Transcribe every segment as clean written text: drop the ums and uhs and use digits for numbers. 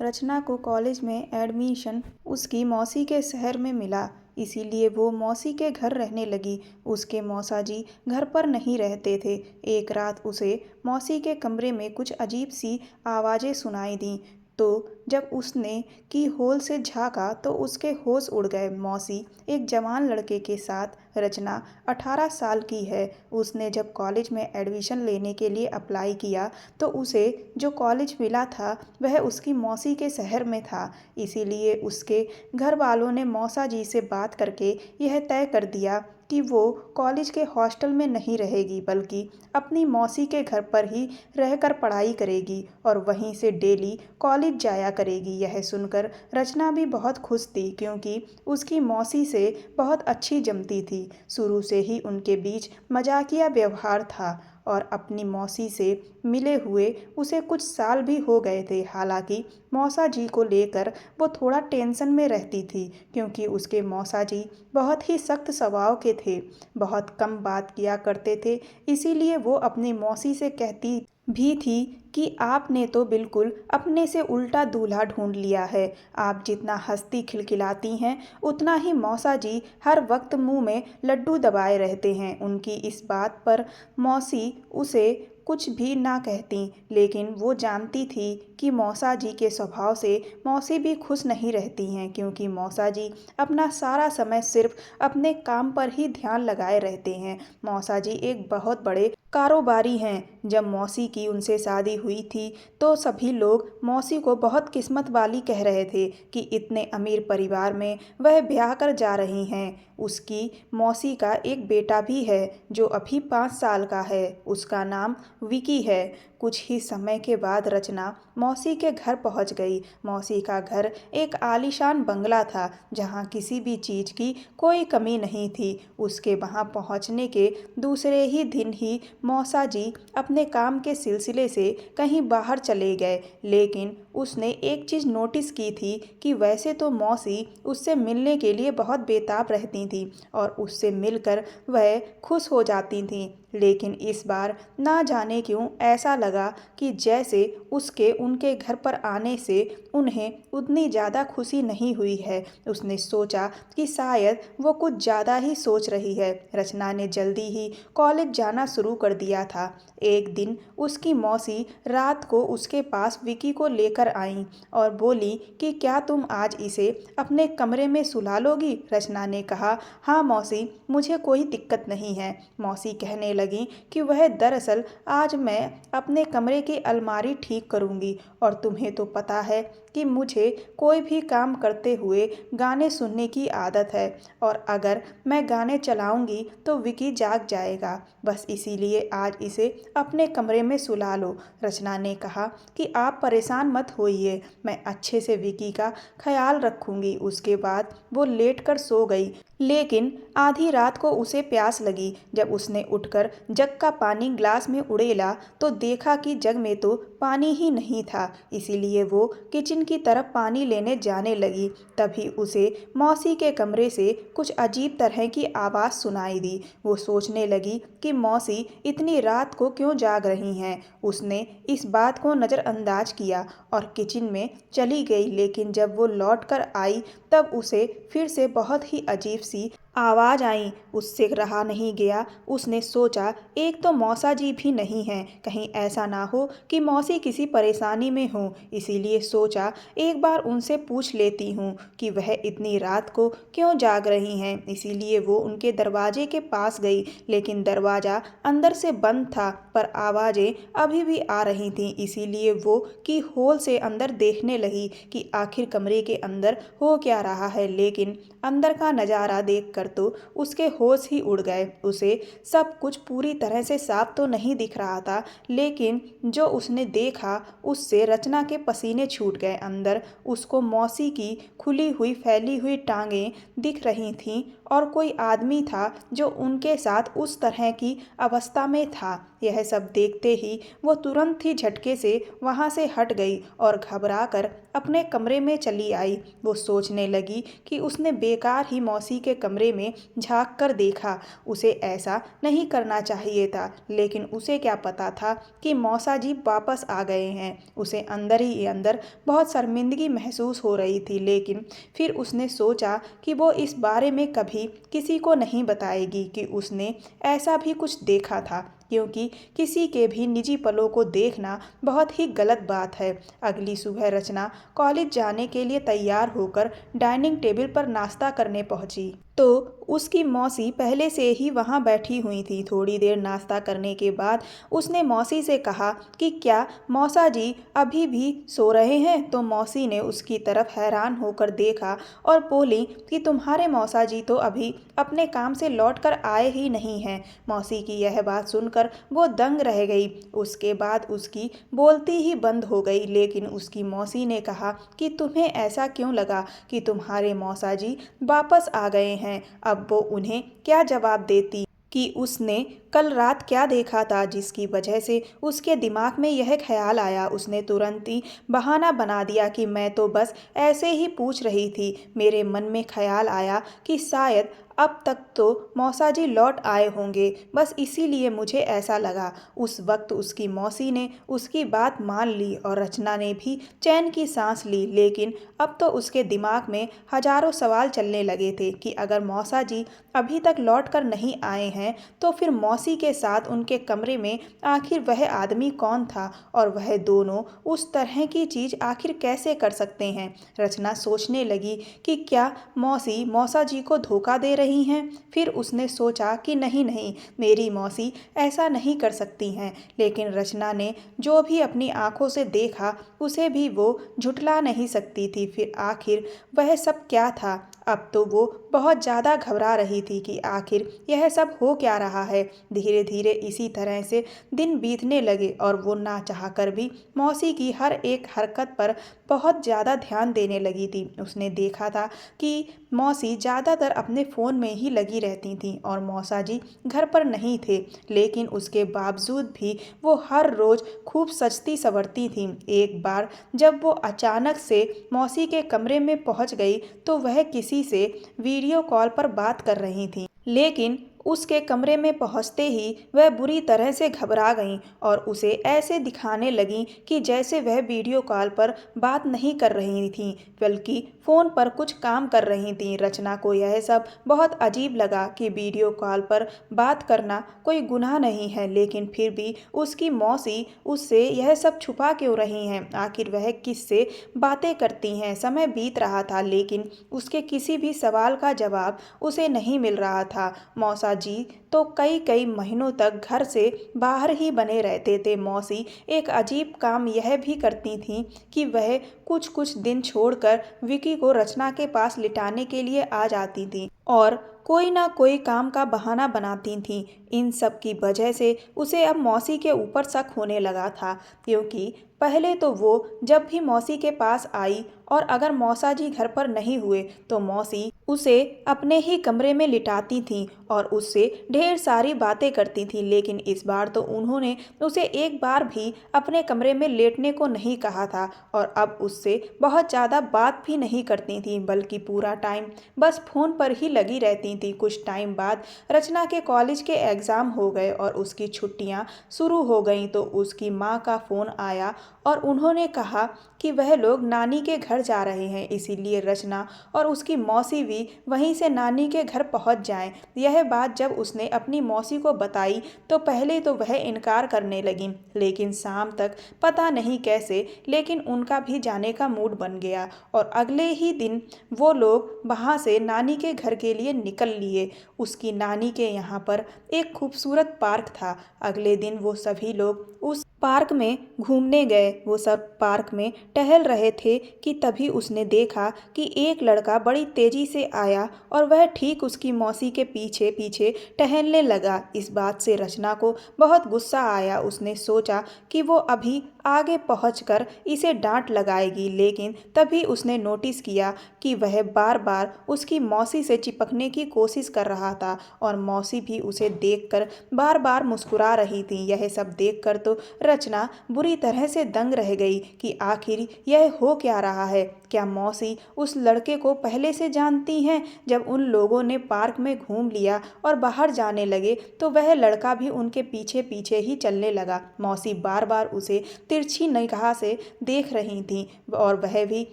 रचना को कॉलेज में एडमिशन उसकी मौसी के शहर में मिला, इसीलिए वो मौसी के घर रहने लगी। उसके मौसा जी घर पर नहीं रहते थे। एक रात उसे मौसी के कमरे में कुछ अजीब सी आवाज़ें सुनाई दीं। तो जब उसने की होल से झाँका तो उसके होश उड़ गए। मौसी एक जवान लड़के के साथ, रचना 18 साल की है। उसने जब कॉलेज में एडमिशन लेने के लिए अप्लाई किया तो उसे जो कॉलेज मिला था वह उसकी मौसी के शहर में था। इसीलिए उसके घर वालों ने मौसा जी से बात करके यह तय कर दिया कि वो कॉलेज के हॉस्टल में नहीं रहेगी, बल्कि अपनी मौसी के घर पर ही रहकर पढ़ाई करेगी और वहीं से डेली कॉलेज जाया करेगी। यह सुनकर रचना भी बहुत खुश थी, क्योंकि उसकी मौसी से बहुत अच्छी जमती थी। शुरू से ही उनके बीच मजाकिया व्यवहार था और अपनी मौसी से मिले हुए उसे कुछ साल भी हो गए थे। हालांकि मौसा जी को लेकर वो थोड़ा टेंशन में रहती थी, क्योंकि उसके मौसा जी बहुत ही सख्त स्वभाव के थे, बहुत कम बात किया करते थे। इसीलिए वो अपनी मौसी से कहती भी थी कि आपने तो बिल्कुल अपने से उल्टा दूल्हा ढूंढ लिया है। आप जितना हंसती खिलखिलाती हैं, उतना ही मौसा जी हर वक्त मुंह में लड्डू दबाए रहते हैं। उनकी इस बात पर मौसी उसे कुछ भी ना कहती, लेकिन वो जानती थी कि मौसा जी के स्वभाव से मौसी भी खुश नहीं रहती हैं, क्योंकि मौसा जी अपना सारा समय सिर्फ अपने काम पर ही ध्यान लगाए रहते हैं। मौसा जी एक बहुत बड़े कारोबारी हैं। जब मौसी की उनसे शादी हुई थी तो सभी लोग मौसी को बहुत किस्मत वाली कह रहे थे कि इतने अमीर परिवार में वह ब्याह कर जा रही हैं। उसकी मौसी का एक बेटा भी है जो अभी 5 साल का है। उसका नाम विकी है। कुछ ही समय के बाद रचना मौसी के घर पहुंच गई। मौसी का घर एक आलीशान बंगला था, जहां किसी भी चीज़ की कोई कमी नहीं थी। उसके वहां पहुंचने के दूसरे ही दिन ही मौसा जी अपने काम के सिलसिले से कहीं बाहर चले गए, लेकिन उसने एक चीज़ नोटिस की थी कि वैसे तो मौसी उससे मिलने के लिए बहुत बेताब रहती थी और उससे मिलकर वह खुश हो जाती थीं, लेकिन इस बार ना जाने क्यों ऐसा लगा कि जैसे उसके उनके घर पर आने से उन्हें उतनी ज़्यादा खुशी नहीं हुई है। उसने सोचा कि शायद वो कुछ ज़्यादा ही सोच रही है। रचना ने जल्दी ही कॉलेज जाना शुरू कर दिया था। एक दिन उसकी मौसी रात को उसके पास विकी को लेकर आईं और बोली कि क्या तुम आज इसे अपने कमरे में सुला लोगी? रचना ने कहा, हाँ मौसी, मुझे कोई दिक्कत नहीं है। मौसी कहने लगी कि वह दरअसल आज मैं अपने कमरे की अलमारी ठीक करूंगी और तुम्हें तो पता है कि मुझे कोई भी काम करते हुए गाने सुनने की आदत है और अगर मैं गाने चलाऊंगी तो विकी जाग जाएगा। बस इसीलिए आज इसे अपने कमरे में सुला लो। रचना ने कहा कि आप परेशान मत होइए, मैं अच्छे से विकी का ख्याल रखूंगी। उसके बाद वो लेटकर सो गई, लेकिन आधी रात को उसे प्यास लगी। जब उसने उठकर जग का पानी ग्लास में उड़ेला तो देखा कि जग में तो पानी ही नहीं था। इसीलिए वो किचन की तरफ पानी लेने जाने लगी। तभी उसे मौसी के कमरे से कुछ अजीब तरह की आवाज़ सुनाई दी। वो सोचने लगी कि मौसी इतनी रात को क्यों जाग रही हैं। उसने इस बात को नज़रअंदाज किया और किचन में चली गई, लेकिन जब वो लौट कर आई तब उसे फिर से बहुत ही अजीब सी आवाज़ आई। उससे रहा नहीं गया। उसने सोचा एक तो मौसा जी भी नहीं हैं, कहीं ऐसा ना हो कि मौसी किसी परेशानी में हो। इसीलिए सोचा एक बार उनसे पूछ लेती हूँ कि वह इतनी रात को क्यों जाग रही हैं। इसीलिए वो उनके दरवाजे के पास गई, लेकिन दरवाज़ा अंदर से बंद था पर आवाज़ें अभी भी आ रही थीं। इसीलिए वो की होल से अंदर देखने लगी कि आखिर कमरे के अंदर हो क्या रहा है, लेकिन अंदर का नज़ारा देखकर तो उसके होश ही उड़ गए। उसे सब कुछ पूरी तरह से साफ तो नहीं दिख रहा था, लेकिन जो उसने देखा उससे रचना के पसीने छूट गए। अंदर उसको मौसी की खुली हुई फैली हुई टांगें दिख रही थीं और कोई आदमी था जो उनके साथ उस तरह की अवस्था में था। यह सब देखते ही वो तुरंत ही झटके से वहाँ से हट गई और घबराकर अपने कमरे में चली आई। वो सोचने लगी कि उसने बेकार ही मौसी के कमरे कमरे में झांक कर देखा। उसे ऐसा नहीं करना चाहिए था, लेकिन उसे क्या पता था कि मौसा जी वापस आ गए हैं। उसे अंदर ही अंदर बहुत शर्मिंदगी महसूस हो रही थी, लेकिन फिर उसने सोचा कि वो इस बारे में कभी किसी को नहीं बताएगी कि उसने ऐसा भी कुछ देखा था, क्योंकि किसी के भी निजी पलों को देखना बहुत ही गलत बात है। अगली सुबह रचना कॉलेज जाने के लिए तैयार होकर डाइनिंग टेबल पर नाश्ता करने पहुंची तो उसकी मौसी पहले से ही वहां बैठी हुई थी। थोड़ी देर नाश्ता करने के बाद उसने मौसी से कहा कि क्या मौसा जी अभी भी सो रहे हैं? तो मौसी ने उसकी तरफ हैरान होकर देखा और बोली कि तुम्हारे मौसा जी तो अभी अपने काम से लौटकर आए ही नहीं हैं। मौसी की यह बात सुनकर वो दंग रह गई। उसके बाद उसकी बोलती ही बंद हो गई, लेकिन उसकी मौसी ने कहा कि तुम्हें ऐसा क्यों लगा कि तुम्हारे मौसा जी वापस आ गए हैं? अब वो उन्हें क्या जवाब देती कि उसने कल रात क्या देखा था जिसकी वजह से उसके दिमाग में यह ख्याल आया। उसने तुरंत ही बहाना बना दिया कि मैं तो बस ऐसे ही पूछ रही थी, मेरे मन में ख्याल आया कि शायद अब तक तो मौसा जी लौट आए होंगे, बस इसीलिए मुझे ऐसा लगा। उस वक्त उसकी मौसी ने उसकी बात मान ली और रचना ने भी चैन की सांस ली, लेकिन अब तो उसके दिमाग में हजारों सवाल चलने लगे थे कि अगर मौसा जी अभी तक लौट कर नहीं आए हैं तो फिर मौसी के साथ उनके कमरे में आखिर वह आदमी कौन था, और वह दोनों उस तरह की चीज़ आखिर कैसे कर सकते हैं। रचना सोचने लगी कि क्या मौसी मौसा जी को धोखा दे रही हैं। फिर उसने सोचा कि नहीं नहीं, मेरी मौसी ऐसा नहीं कर सकती हैं, लेकिन रचना ने जो भी अपनी आंखों से देखा उसे भी वो झुठला नहीं सकती थी। फिर आखिर वह सब क्या था? अब तो वो बहुत ज़्यादा घबरा रही थी कि आखिर यह सब हो क्या रहा है। धीरे धीरे इसी तरह से दिन बीतने लगे और वो ना चाहकर भी मौसी की हर एक हरकत पर बहुत ज़्यादा ध्यान देने लगी थी। उसने देखा था कि मौसी ज़्यादातर अपने फ़ोन में ही लगी रहती थीं और मौसा जी घर पर नहीं थे, लेकिन उसके बावजूद भी वो हर रोज़ खूब सजती संवरती थीं। एक बार जब वो अचानक से मौसी के कमरे में पहुंच गई तो वह किसी से वीडियो कॉल पर बात कर रही थी, लेकिन उसके कमरे में पहुंचते ही वह बुरी तरह से घबरा गईं और उसे ऐसे दिखाने लगीं कि जैसे वह वीडियो कॉल पर बात नहीं कर रही थीं, बल्कि फ़ोन पर कुछ काम कर रही थीं। रचना को यह सब बहुत अजीब लगा कि वीडियो कॉल पर बात करना कोई गुनाह नहीं है, लेकिन फिर भी उसकी मौसी उससे यह सब छुपा क्यों रही हैं? आखिर वह किससे बातें करती हैं? समय बीत रहा था, लेकिन उसके किसी भी सवाल का जवाब उसे नहीं मिल रहा था। मौसा जी तो कई कई महीनों तक घर से बाहर ही बने रहते थे। मौसी एक अजीब काम यह भी करती थीं कि वह कुछ कुछ दिन छोड़कर विकी को रचना के पास लिटाने के लिए आ जाती थीं और कोई ना कोई काम का बहाना बनाती थीं। इन सब की वजह से उसे अब मौसी के ऊपर शक होने लगा था, क्योंकि पहले तो वो जब भी मौसी के पास आई और अगर मौसा जी घर पर नहीं हुए तो मौसी उसे अपने ही कमरे में लिटाती थीं और उससे ढेर सारी बातें करती थीं, लेकिन इस बार तो उन्होंने उसे एक बार भी अपने कमरे में लेटने को नहीं कहा था और अब उससे बहुत ज़्यादा बात भी नहीं करती थीं, बल्कि पूरा टाइम बस फ़ोन पर ही लगी रहती थीं। कुछ टाइम बाद रचना के कॉलेज के एग्ज़ाम हो गए और उसकी छुट्टियां शुरू हो गईं तो उसकी माँ का फ़ोन आया और उन्होंने कहा कि वह लोग नानी के घर जा रहे हैं, इसीलिए रचना और उसकी मौसी भी वहीं से नानी के घर पहुंच जाएं। यह बात जब उसने अपनी मौसी को बताई तो पहले तो वह इनकार करने लगी, लेकिन शाम तक पता नहीं कैसे लेकिन उनका भी जाने का मूड बन गया और अगले ही दिन वो लोग वहां से नानी के घर के लिए निकल लिए। उसकी नानी के यहाँ पर एक खूबसूरत पार्क था। अगले दिन वो सभी लोग उस पार्क में घूमने गए। वो सब पार्क में टहल रहे थे कि तभी उसने देखा कि एक लड़का बड़ी तेजी से आया और वह ठीक उसकी मौसी के पीछे पीछे टहलने लगा। इस बात से रचना को बहुत गुस्सा आया। उसने सोचा कि वो अभी आगे पहुंचकर इसे डांट लगाएगी, लेकिन तभी उसने नोटिस किया कि वह बार बार उसकी मौसी से चिपकने की कोशिश कर रहा था और मौसी भी उसे देखकर बार बार मुस्कुरा रही थी। यह सब देखकर तो रचना बुरी तरह से दंग रह गई कि आखिर यह हो क्या रहा है। क्या मौसी उस लड़के को पहले से जानती हैं? जब उन लोगों ने पार्क में घूम लिया और बाहर जाने लगे तो वह लड़का भी उनके पीछे पीछे ही चलने लगा। मौसी बार बार उसे तिरछी निगाह से देख रही थी और वह भी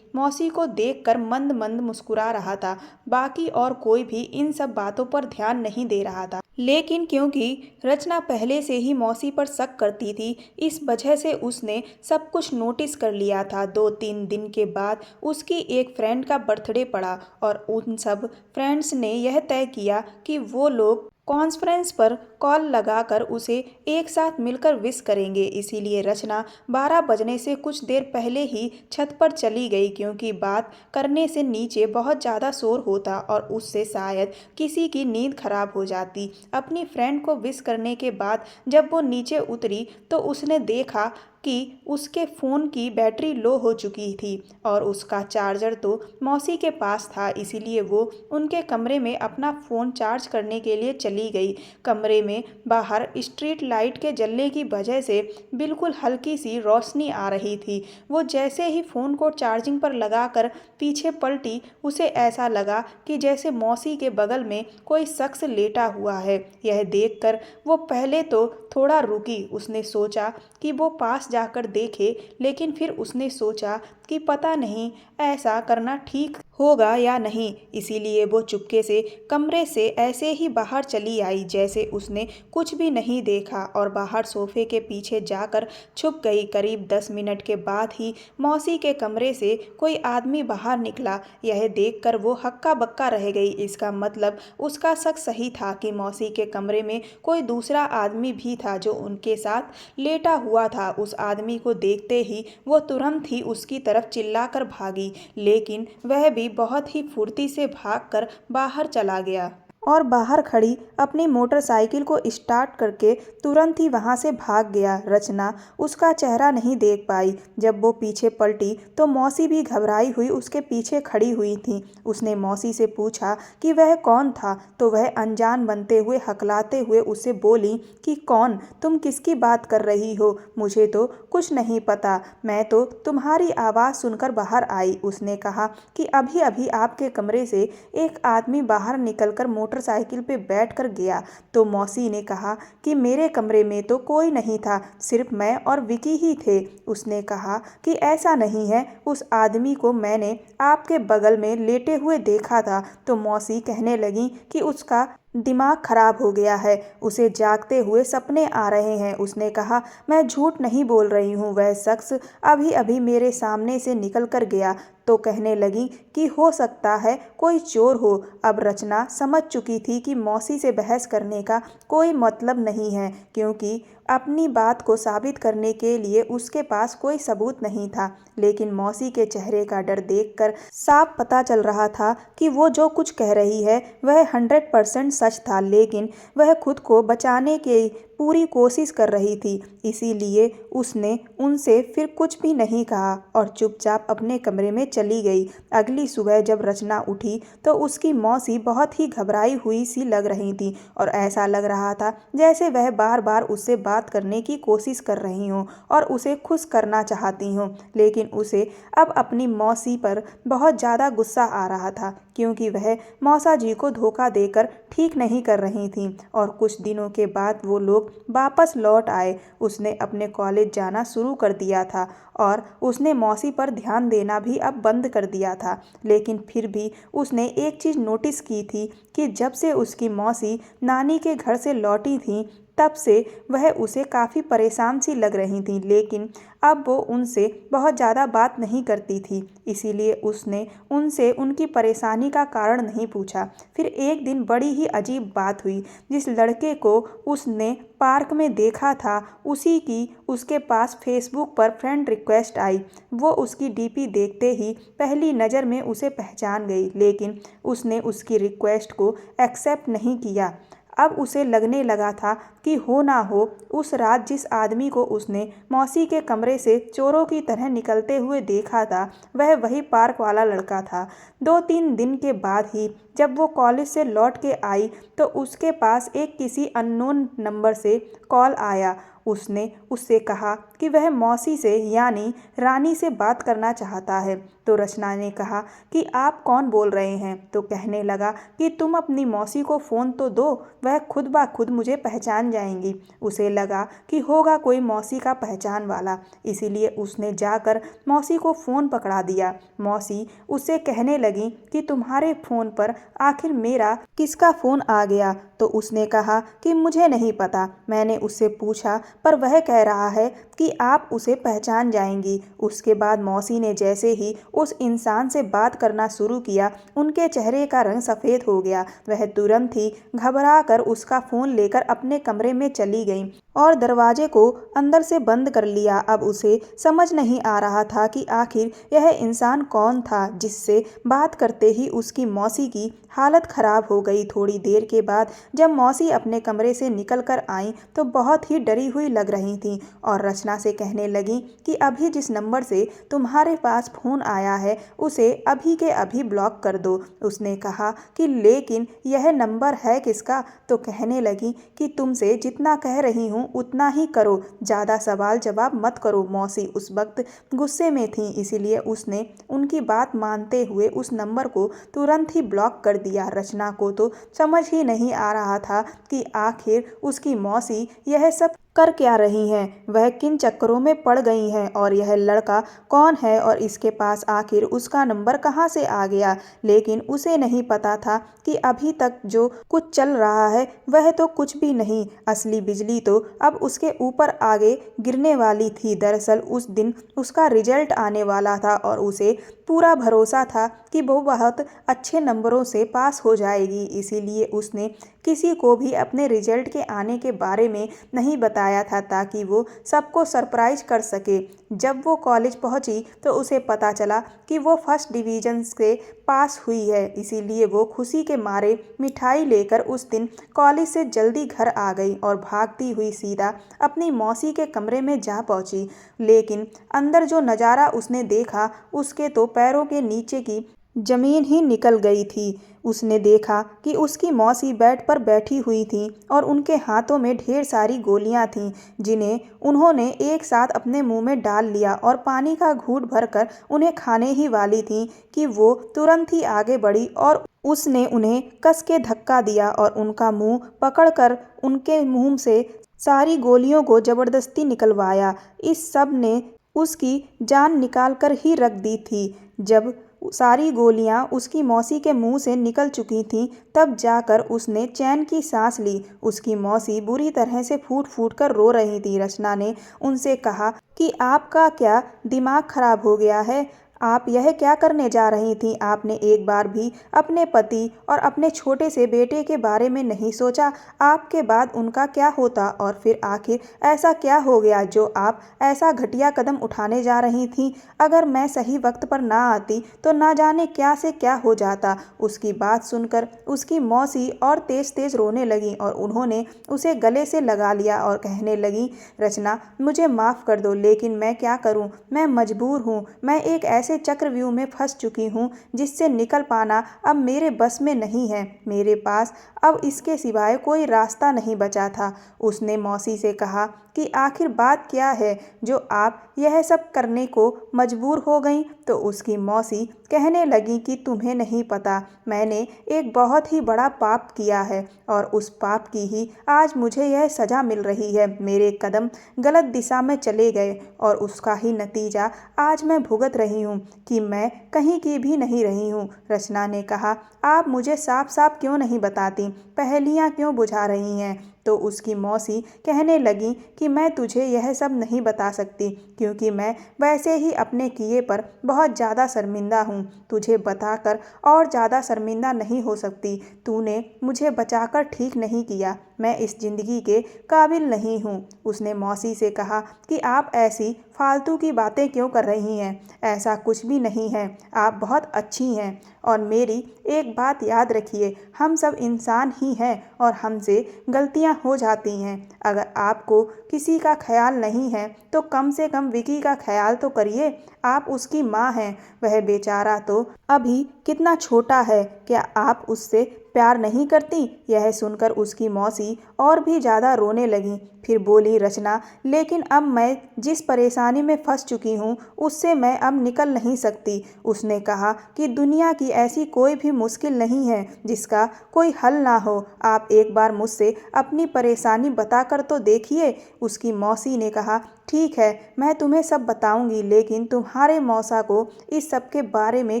मौसी को देखकर मंद मंद मुस्कुरा रहा था। बाकी और कोई भी इन सब बातों पर ध्यान नहीं दे रहा था, लेकिन क्योंकि रचना पहले से ही मौसी पर शक करती थी, इस वजह से उसने सब कुछ नोटिस कर लिया था। 2-3 दिन के बाद उसकी एक फ्रेंड का बर्थडे पड़ा और उन सब फ्रेंड्स ने यह तय किया कि वो लोग कॉन्फ्रेंस पर कॉल लगाकर उसे एक साथ मिलकर विश करेंगे। इसीलिए रचना 12 बजने से कुछ देर पहले ही छत पर चली गई, क्योंकि बात करने से नीचे बहुत ज़्यादा शोर होता और उससे शायद किसी की नींद खराब हो जाती। अपनी फ्रेंड को विश करने के बाद जब वो नीचे उतरी तो उसने देखा कि उसके फ़ोन की बैटरी लो हो चुकी थी और उसका चार्जर तो मौसी के पास था। इसीलिए वो उनके कमरे में अपना फ़ोन चार्ज करने के लिए चली गई। कमरे में बाहर स्ट्रीट लाइट के जलने की वजह से बिल्कुल हल्की सी रोशनी आ रही थी। वो जैसे ही फ़ोन को चार्जिंग पर लगाकर पीछे पलटी, उसे ऐसा लगा कि जैसे मौसी के बगल में कोई शख्स लेटा हुआ है। यह देखकर वो पहले तो थोड़ा रुकी। उसने सोचा कि वो पास जाकर देखे, लेकिन फिर उसने सोचा कि पता नहीं ऐसा करना ठीक होगा या नहीं। इसीलिए वो चुपके से कमरे से ऐसे ही बाहर चली आई जैसे उसने कुछ भी नहीं देखा और बाहर सोफे के पीछे जाकर छुप गई। करीब 10 मिनट के बाद ही मौसी के कमरे से कोई आदमी बाहर निकला। यह देखकर वो हक्का बक्का रह गई। इसका मतलब उसका शक सही था कि मौसी के कमरे में कोई दूसरा आदमी भी था जो उनके साथ लेटा हुआ था। उस आदमी को देखते ही वो तुरंत ही उसकी तरफ चिल्लाकर भागी, लेकिन वह भी बहुत ही फुर्ती से भागकर बाहर चला गया और बाहर खड़ी अपनी मोटरसाइकिल को स्टार्ट करके तुरंत ही वहां से भाग गया। रचना उसका चेहरा नहीं देख पाई। जब वो पीछे पलटी तो मौसी भी घबराई हुई उसके पीछे खड़ी हुई थी। उसने मौसी से पूछा कि वह कौन था, तो वह अनजान बनते हुए हकलाते हुए उससे बोली कि कौन, तुम किसकी बात कर रही हो? मुझे तो कुछ नहीं पता, मैं तो तुम्हारी आवाज़ सुनकर बाहर आई। उसने कहा कि अभी अभी आपके कमरे से एक आदमी बाहर निकलकर मोटरसाइकिल पे बैठकर गया। तो मौसी ने कहा कि मेरे कमरे में तो कोई नहीं था, सिर्फ मैं और विकी ही थे। उसने कहा कि ऐसा नहीं है, उस आदमी को मैंने आपके बगल में लेटे हुए देखा था। तो मौसी कहने लगी कि उसका दिमाग खराब हो गया है, उसे जागते हुए सपने आ रहे हैं। उसने कहा मैं झूठ नहीं बोल रही हूँ, वह शख्स अभी अभी मेरे सामने से निकल कर गया। तो कहने लगी कि हो सकता है कोई चोर हो। अब रचना समझ चुकी थी कि मौसी से बहस करने का कोई मतलब नहीं है, क्योंकि अपनी बात को साबित करने के लिए उसके पास कोई सबूत नहीं था। लेकिन मौसी के चेहरे का डर देखकर साफ पता चल रहा था कि वो जो कुछ कह रही है वह 100% सच था, लेकिन वह खुद को बचाने की पूरी कोशिश कर रही थी। इसीलिए उसने उनसे फिर कुछ भी नहीं कहा और चुपचाप अपने कमरे में चली गई। अगली सुबह जब रचना उठी तो उसकी मौसी बहुत ही घबराई हुई सी लग रही थी और ऐसा लग रहा था जैसे वह बार बार उससे बात करने की कोशिश कर रही हों और उसे खुश करना चाहती हों। लेकिन उसे अब अपनी मौसी पर बहुत ज़्यादा गुस्सा आ रहा था, क्योंकि वह मौसा जी को धोखा देकर ठीक नहीं कर रही थी। और कुछ दिनों के बाद वो लोग वापस लौट आए। उसने अपने कॉलेज जाना शुरू कर दिया था और उसने मौसी पर ध्यान देना भी अब बंद कर दिया था। लेकिन फिर भी उसने एक चीज़ नोटिस की थी कि जब से उसकी मौसी नानी के घर से लौटी थी तब से वह उसे काफ़ी परेशान सी लग रही थी, लेकिन अब वो उनसे बहुत ज़्यादा बात नहीं करती थी। इसीलिए उसने उनसे उनकी परेशानी का कारण नहीं पूछा। फिर एक दिन बड़ी ही अजीब बात हुई। जिस लड़के को उसने पार्क में देखा था उसी की उसके पास फेसबुक पर फ्रेंड रिक्वेस्ट आई। वो उसकी डीपी देखते ही पहली नज़र में उसे पहचान गई, लेकिन उसने उसकी रिक्वेस्ट को एक्सेप्ट नहीं किया। अब उसे लगने लगा था कि हो ना हो उस रात जिस आदमी को उसने मौसी के कमरे से चोरों की तरह निकलते हुए देखा था वह वही पार्क वाला लड़का था। 2-3 दिन के बाद ही जब वो कॉलेज से लौट के आई तो उसके पास एक किसी अननोन नंबर से कॉल आया। उसने उससे कहा कि वह मौसी से यानी रानी से बात करना चाहता है। तो रचना ने कहा कि आप कौन बोल रहे हैं? तो कहने लगा कि तुम अपनी मौसी को फ़ोन तो दो, वह खुद ब खुद मुझे पहचान जाएंगी। उसे लगा कि होगा कोई मौसी का पहचान वाला, इसीलिए उसने जाकर मौसी को फ़ोन पकड़ा दिया। मौसी उससे कहने लगी कि तुम्हारे फ़ोन पर आखिर मेरा किसका फ़ोन आ गया? तो उसने कहा कि मुझे नहीं पता, मैंने उससे पूछा पर वह कह रहा है कि आप उसे पहचान जाएंगी। उसके बाद मौसी ने जैसे ही उस इंसान से बात करना शुरू किया, उनके चेहरे का रंग सफ़ेद हो गया। वह तुरंत ही घबरा कर उसका फ़ोन लेकर अपने कमरे में चली गई और दरवाजे को अंदर से बंद कर लिया। अब उसे समझ नहीं आ रहा था कि आखिर यह इंसान कौन था जिससे बात करते ही उसकी मौसी की हालत खराब हो गई। थोड़ी देर के बाद जब मौसी अपने कमरे से निकल कर आईं तो बहुत ही डरी हुई लग रही थीं और रचना से कहने लगी कि अभी जिस नंबर से तुम्हारे पास फ़ोन आया है उसे अभी के अभी ब्लॉक कर दो। उसने कहा कि लेकिन यह नंबर है किसका? तो कहने लगी कि तुमसे जितना कह रही हूँ उतना ही करो, ज़्यादा सवाल जवाब मत करो। मौसी उस वक्त गुस्से में थी, इसीलिए उसने उनकी बात मानते हुए उस नंबर को तुरंत ही ब्लॉक कर दिया। रचना को तो समझ ही नहीं आ रहा था कि आखिर उसकी मौसी यह सब कर क्या रही हैं, वह किन चक्करों में पड़ गई हैं और यह लड़का कौन है और इसके पास आखिर उसका नंबर कहाँ से आ गया। लेकिन उसे नहीं पता था कि अभी तक जो कुछ चल रहा है वह तो कुछ भी नहीं, असली बिजली तो अब उसके ऊपर आगे गिरने वाली थी। दरअसल उस दिन उसका रिजल्ट आने वाला था और उसे पूरा भरोसा था कि वो बहुत अच्छे नंबरों से पास हो जाएगी, इसीलिए उसने किसी को भी अपने रिजल्ट के आने के बारे में नहीं बताया था ताकि वो सबको सरप्राइज कर सके। जब वो कॉलेज पहुंची तो उसे पता चला कि वो फर्स्ट डिवीज़न से पास हुई है, इसीलिए वो खुशी के मारे मिठाई लेकर उस दिन कॉलेज से जल्दी घर आ गई और भागती हुई सीधा अपनी मौसी के कमरे में जा पहुंची। लेकिन अंदर जो नज़ारा उसने देखा उसके तो पैरों के नीचे की जमीन ही निकल गई थी। उसने देखा कि उसकी मौसी बेड पर बैठी हुई थीं और उनके हाथों में ढेर सारी गोलियां थीं जिन्हें उन्होंने एक साथ अपने मुंह में डाल लिया और पानी का घूंट भरकर उन्हें खाने ही वाली थीं कि वो तुरंत ही आगे बढ़ी और उसने उन्हें कस के धक्का दिया और उनका मुंह पकड़कर उनके मुंह से सारी गोलियों को जबरदस्ती निकलवाया। इस सब ने उसकी जान निकाल कर ही रख दी थी। जब सारी गोलियां उसकी मौसी के मुंह से निकल चुकी थीं तब जाकर उसने चैन की सांस ली। उसकी मौसी बुरी तरह से फूट फूट कर रो रही थी। रचना ने उनसे कहा कि आपका क्या दिमाग खराब हो गया है? आप यह क्या करने जा रही थीं? आपने एक बार भी अपने पति और अपने छोटे से बेटे के बारे में नहीं सोचा? आपके बाद उनका क्या होता? और फिर आखिर ऐसा क्या हो गया जो आप ऐसा घटिया कदम उठाने जा रही थीं? अगर मैं सही वक्त पर ना आती तो ना जाने क्या से क्या हो जाता। उसकी बात सुनकर उसकी मौसी और तेज तेज रोने लगी और उन्होंने उसे गले से लगा लिया और कहने लगी, रचना मुझे माफ़ कर दो, लेकिन मैं क्या करूं? मैं मजबूर हूं। मैं एक ऐसे चक्रव्यूह में फंस चुकी हूं जिससे निकल पाना अब मेरे बस में नहीं है। मेरे पास अब इसके सिवाय कोई रास्ता नहीं बचा था। उसने मौसी से कहा कि आखिर बात क्या है जो आप यह सब करने को मजबूर हो गईं? तो उसकी मौसी कहने लगी कि तुम्हें नहीं पता, मैंने एक बहुत ही बड़ा पाप किया है और उस पाप की ही आज मुझे यह सज़ा मिल रही है। मेरे कदम गलत दिशा में चले गए और उसका ही नतीजा आज मैं भुगत रही हूँ कि मैं कहीं की भी नहीं रही हूँ। रचना ने कहा, आप मुझे साफ साफ क्यों नहीं बताती, पहेलियाँ क्यों बुझा रही हैं? तो उसकी मौसी कहने लगी कि मैं तुझे यह सब नहीं बता सकती क्योंकि मैं वैसे ही अपने किए पर बहुत ज़्यादा शर्मिंदा हूँ। तुझे बताकर और ज़्यादा शर्मिंदा नहीं हो सकती। तूने मुझे बचाकर ठीक नहीं किया। मैं इस ज़िंदगी के काबिल नहीं हूँ। उसने मौसी से कहा कि आप ऐसी फालतू की बातें क्यों कर रही हैं? ऐसा कुछ भी नहीं है। आप बहुत अच्छी हैं और मेरी एक बात याद रखिए, हम सब इंसान ही हैं और हमसे गलतियां हो जाती हैं। अगर आपको किसी का ख्याल नहीं है तो कम से कम विकी का ख्याल तो करिए। आप उसकी माँ हैं, वह बेचारा तो अभी कितना छोटा है, क्या आप उससे प्यार नहीं करती। यह सुनकर उसकी मौसी और भी ज़्यादा रोने लगी। फिर बोली रचना, लेकिन अब मैं जिस परेशानी में फंस चुकी हूँ उससे मैं अब निकल नहीं सकती। उसने कहा कि दुनिया की ऐसी कोई भी मुश्किल नहीं है जिसका कोई हल ना हो। आप एक बार मुझसे अपनी परेशानी बताकर तो देखिए। उसकी मौसी ने कहा, ठीक है, मैं तुम्हें सब बताऊंगी, लेकिन तुम्हारे मौसा को इस सब के बारे में